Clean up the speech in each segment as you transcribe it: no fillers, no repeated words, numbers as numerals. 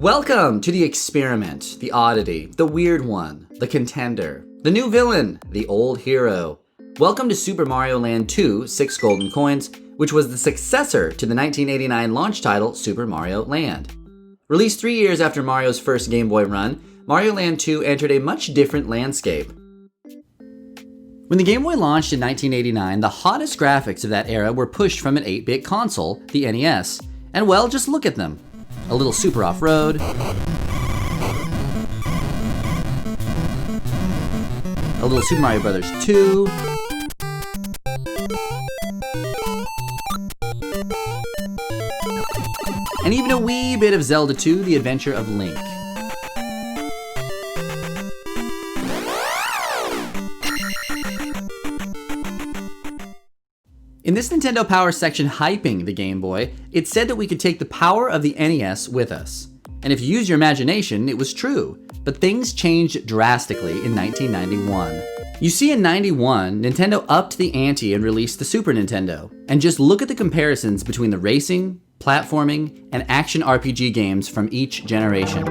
Welcome to the experiment, the oddity, the weird one, the contender, the new villain, the old hero. Welcome to Super Mario Land 2 6 Golden Coins, which was the successor to the 1989 launch title Super Mario Land. Released 3 years after Mario's first Game Boy run, Mario Land 2 entered a much different landscape. When the Game Boy launched in 1989, the hottest graphics of that era were pushed from an 8-bit console, the NES. And well, just look at them. A little Super Off-Road, a little Super Mario Bros. 2, and even a wee bit of Zelda 2, The Adventure of Link. In this Nintendo Power section hyping the Game Boy, it said that we could take the power of the NES with us. And if you use your imagination, it was true. But things changed drastically in 1991. You see, in 91, Nintendo upped the ante and released the Super Nintendo. And just look at the comparisons between the racing, platforming, and action RPG games from each generation.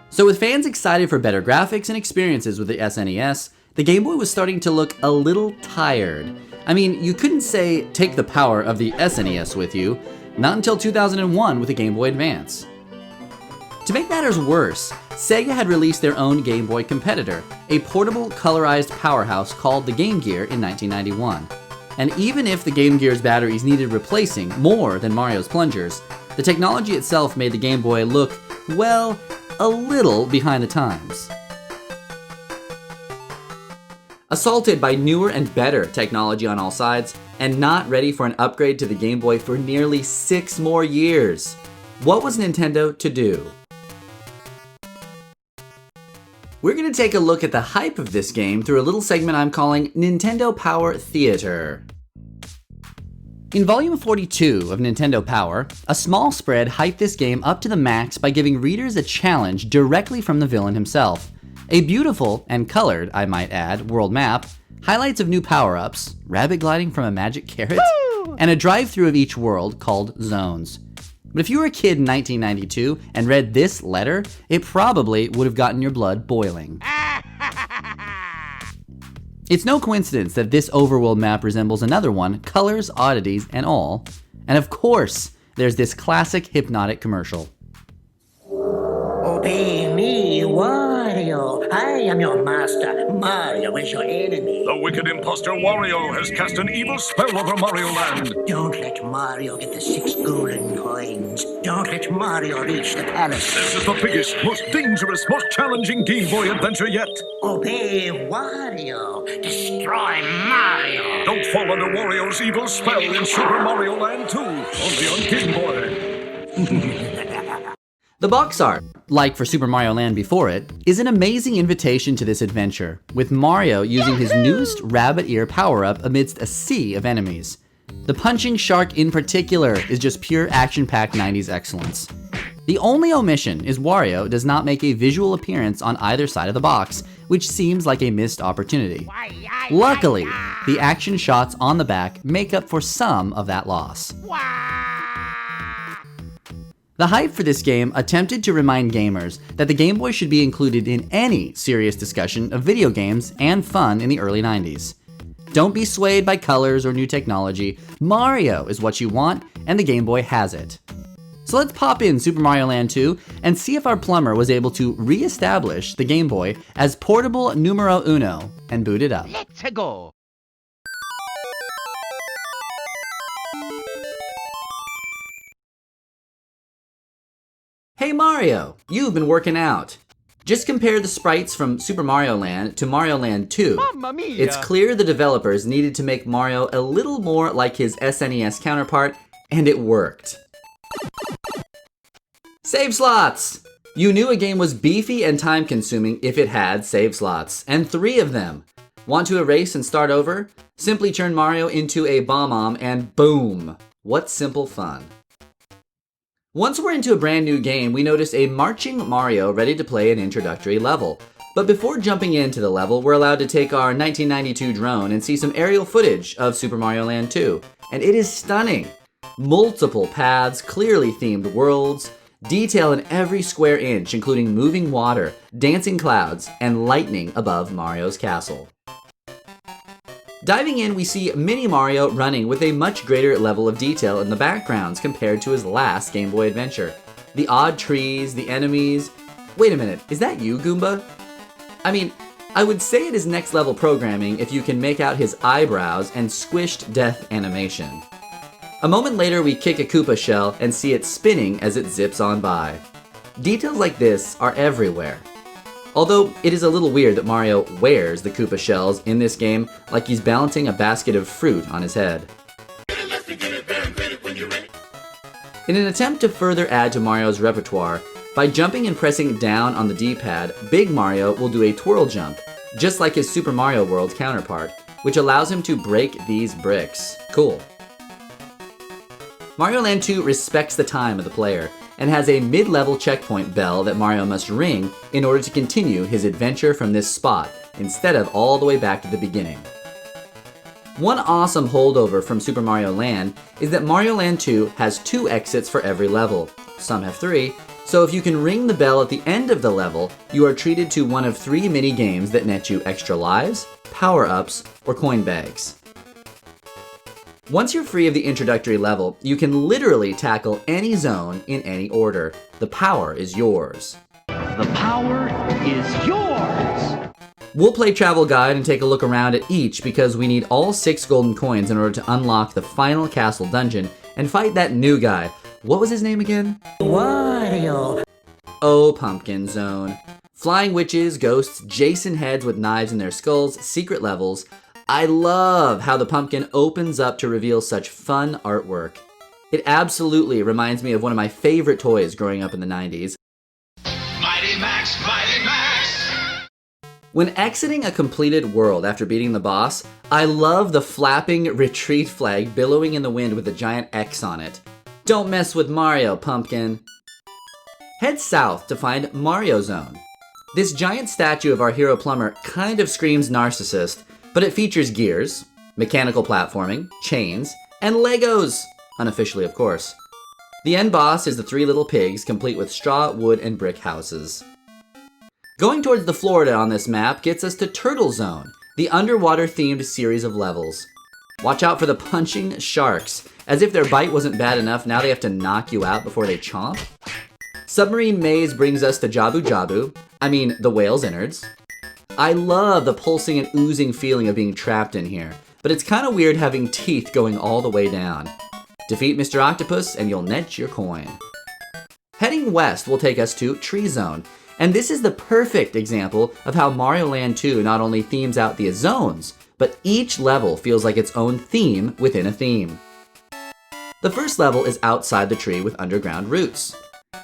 So with fans excited for better graphics and experiences with the SNES, the Game Boy was starting to look a little tired. I mean, you couldn't say, take the power of the SNES with you, not until 2001 with the Game Boy Advance. To make matters worse, Sega had released their own Game Boy competitor, a portable colorized powerhouse called the Game Gear in 1991. And even if the Game Gear's batteries needed replacing more than Mario's plungers, the technology itself made the Game Boy look, well, a little behind the times. Assaulted by newer and better technology on all sides, and not ready for an upgrade to the Game Boy for nearly 6 more years, what was Nintendo to do? We're going to take a look at the hype of this game through a little segment I'm calling Nintendo Power Theater. In Volume 42 of Nintendo Power, a small spread hyped this game up to the max by giving readers a challenge directly from the villain himself. A beautiful, and colored, I might add, world map, highlights of new power-ups, rabbit gliding from a magic carrot, and a drive-through of each world called zones. But if you were a kid in 1992 and read this letter, it probably would have gotten your blood boiling. It's no coincidence that this overworld map resembles another one, colors, oddities, and all. And of course, there's this classic hypnotic commercial. Obey me, Wario. I am your master. Mario is your enemy. The wicked imposter Wario has cast an evil spell over Mario Land. Don't let Mario get the 6 golden coins. Don't let Mario reach the palace. This is the biggest, most dangerous, most challenging Game Boy adventure yet. Obey Wario. Destroy Mario. Don't fall under Wario's evil spell in Super Mario Land 2, only on Game Boy. The box art, like for Super Mario Land before it, is an amazing invitation to this adventure, with Mario using his newest rabbit ear power-up amidst a sea of enemies. The punching shark in particular is just pure action-packed 90s excellence. The only omission is Wario does not make a visual appearance on either side of the box, which seems like a missed opportunity. Luckily, the action shots on the back make up for some of that loss. The hype for this game attempted to remind gamers that the Game Boy should be included in any serious discussion of video games and fun in the early 90s. Don't be swayed by colors or new technology. Mario is what you want, and the Game Boy has it. So let's pop in Super Mario Land 2 and see if our plumber was able to re-establish the Game Boy as portable numero uno and boot it up. Let's go! Hey Mario, you've been working out. Just compare the sprites from Super Mario Land to Mario Land 2. Mamma mia! It's clear the developers needed to make Mario a little more like his SNES counterpart, and it worked. Save slots! You knew a game was beefy and time-consuming if it had save slots, and 3 of them. Want to erase and start over? Simply turn Mario into a bomb-omb and boom! What simple fun. Once we're into a brand new game, we notice a marching Mario ready to play an introductory level. But before jumping into the level, we're allowed to take our 1992 drone and see some aerial footage of Super Mario Land 2. And it is stunning! Multiple paths, clearly themed worlds, detail in every square inch, including moving water, dancing clouds, and lightning above Mario's castle. Diving in, we see Mini Mario running with a much greater level of detail in the backgrounds compared to his last Game Boy adventure. The odd trees, the enemies... Wait a minute, is that you, Goomba? I mean, I would say it is next level programming if you can make out his eyebrows and squished death animation. A moment later, we kick a Koopa shell and see it spinning as it zips on by. Details like this are everywhere. Although it is a little weird that Mario wears the Koopa shells in this game like he's balancing a basket of fruit on his head. In an attempt to further add to Mario's repertoire, by jumping and pressing down on the D-pad, Big Mario will do a twirl jump, just like his Super Mario World counterpart, which allows him to break these bricks. Cool. Mario Land 2 respects the time of the player, and has a mid-level checkpoint bell that Mario must ring in order to continue his adventure from this spot, instead of all the way back to the beginning. One awesome holdover from Super Mario Land is that Mario Land 2 has 2 exits for every level. Some have 3, so if you can ring the bell at the end of the level, you are treated to one of 3 mini-games that net you extra lives, power-ups, or coin bags. Once you're free of the introductory level, you can literally tackle any zone in any order. The power is yours. The power is yours! We'll play Travel Guide and take a look around at each because we need all 6 golden coins in order to unlock the final castle dungeon and fight that new guy. What was his name again? Wario. Oh, Pumpkin Zone. Flying witches, ghosts, Jason heads with knives in their skulls, secret levels. I love how the pumpkin opens up to reveal such fun artwork. It absolutely reminds me of one of my favorite toys growing up in the 90s. Mighty Max, Mighty Max! When exiting a completed world after beating the boss, I love the flapping retreat flag billowing in the wind with a giant X on it. Don't mess with Mario, pumpkin. Head south to find Mario Zone. This giant statue of our hero plumber kind of screams narcissist, but it features gears, mechanical platforming, chains, and Legos! Unofficially, of course. The end boss is the 3 little pigs, complete with straw, wood, and brick houses. Going towards the Florida on this map gets us to Turtle Zone, the underwater-themed series of levels. Watch out for the punching sharks. As if their bite wasn't bad enough, now they have to knock you out before they chomp. Submarine Maze brings us to Jabu Jabu, the whale's innards. I love the pulsing and oozing feeling of being trapped in here, but it's kind of weird having teeth going all the way down. Defeat Mr. Octopus and you'll net your coin. Heading west will take us to Tree Zone, and this is the perfect example of how Mario Land 2 not only themes out the zones, but each level feels like its own theme within a theme. The first level is outside the tree with underground roots.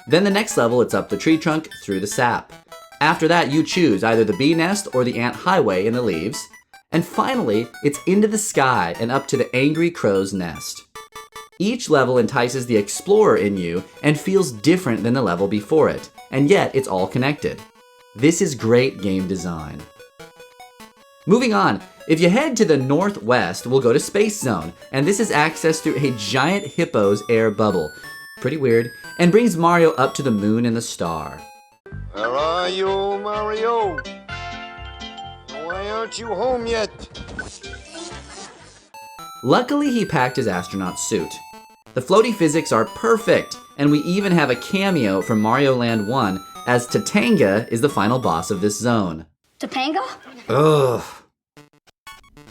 Then the next level it's up the tree trunk through the sap. After that, you choose either the bee nest or the ant highway in the leaves. And finally, it's into the sky and up to the angry crow's nest. Each level entices the explorer in you and feels different than the level before it, and yet it's all connected. This is great game design. Moving on, if you head to the northwest, we'll go to Space Zone, and this is accessed through a giant hippo's air bubble. Pretty weird, and brings Mario up to the moon and the star. Where are you, Mario? Why aren't you home yet? Luckily, he packed his astronaut suit. The floaty physics are perfect, and we even have a cameo from Mario Land 1 as Tatanga is the final boss of this zone. Topanga? Ugh.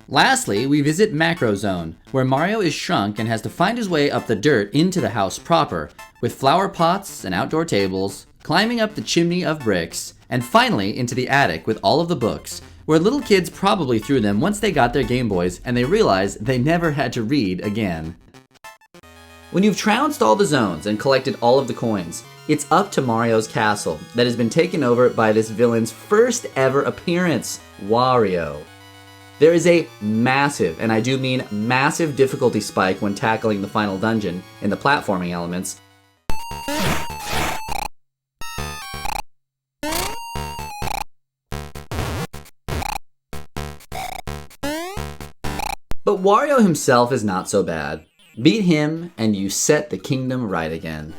Lastly, we visit Macro Zone, where Mario is shrunk and has to find his way up the dirt into the house proper, with flower pots and outdoor tables, climbing up the chimney of bricks, and finally into the attic with all of the books, where little kids probably threw them once they got their Game Boys and they realized they never had to read again. When you've trounced all the zones and collected all of the coins, It's up to Mario's castle that has been taken over by this villain's first ever appearance, Wario. There is a massive, and I do mean massive, difficulty spike when tackling the final dungeon in the platforming elements. But Wario himself is not so bad. Beat him and you set the kingdom right again.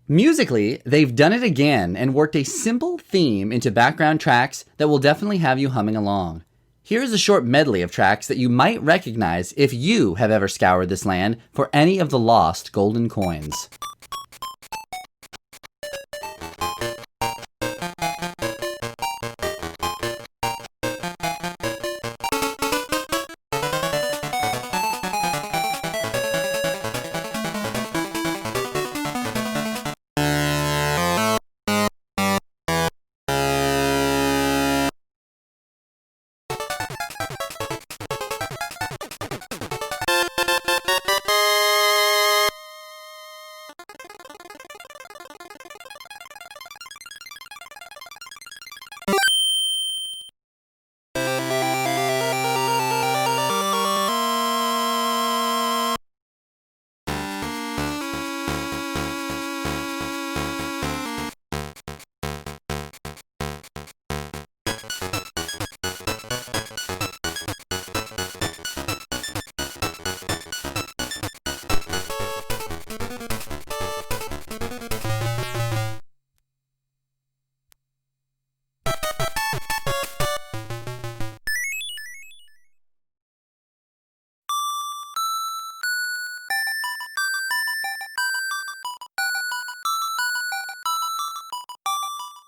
Musically, they've done it again and worked a simple theme into background tracks that will definitely have you humming along. Here's a short medley of tracks that you might recognize if you have ever scoured this land for any of the lost golden coins.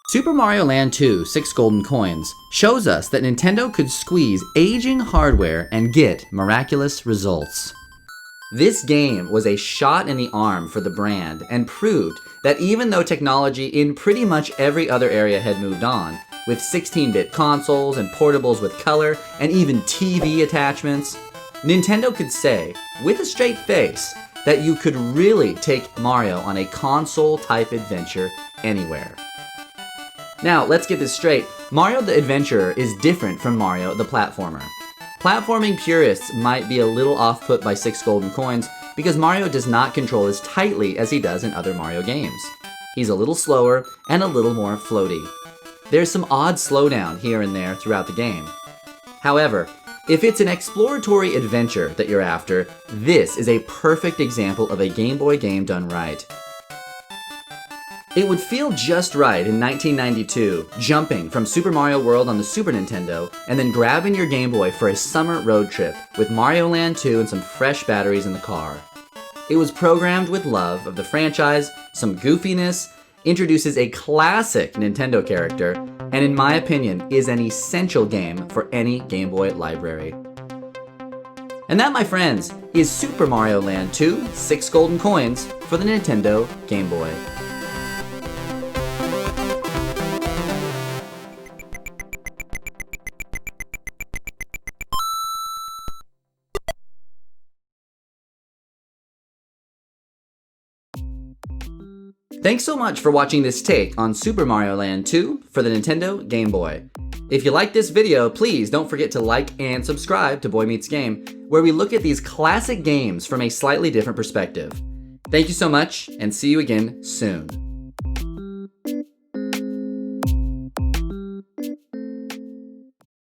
Super Mario Land 2 6 Golden Coins shows us that Nintendo could squeeze aging hardware and get miraculous results. This game was a shot in the arm for the brand and proved that even though technology in pretty much every other area had moved on, with 16-bit consoles and portables with color and even TV attachments, Nintendo could say, with a straight face, that you could really take Mario on a console-type adventure anywhere. Now, let's get this straight. Mario the Adventurer is different from Mario the Platformer. Platforming purists might be a little off-put by 6 golden coins because Mario does not control as tightly as he does in other Mario games. He's a little slower and a little more floaty. There's some odd slowdown here and there throughout the game. However, if it's an exploratory adventure that you're after, this is a perfect example of a Game Boy game done right. It would feel just right in 1992, jumping from Super Mario World on the Super Nintendo and then grabbing your Game Boy for a summer road trip with Mario Land 2 and some fresh batteries in the car. It was programmed with love of the franchise, some goofiness, introduces a classic Nintendo character, and in my opinion is an essential game for any Game Boy library. And that, my friends, is Super Mario Land 2 6 Golden Coins for the Nintendo Game Boy. Thanks so much for watching this take on Super Mario Land 2 for the Nintendo Game Boy. If you like this video, please don't forget to like and subscribe to Boy Meets Game, where we look at these classic games from a slightly different perspective. Thank you so much, and see you again soon.